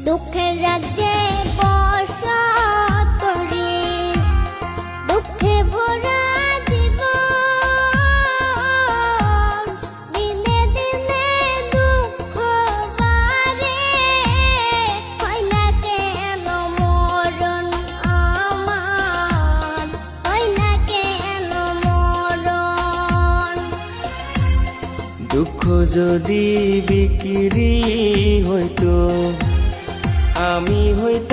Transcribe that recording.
দুঃখের রাজ্যে বসত করি, দুঃখে ভরা জীবন, দিনে দিনে দুঃখ বাড়ে, হয় না কেন মরণ আমার, হয় না কেন মরণ। দুঃখ যদি বিক্রি হইতো, আমি হইতাম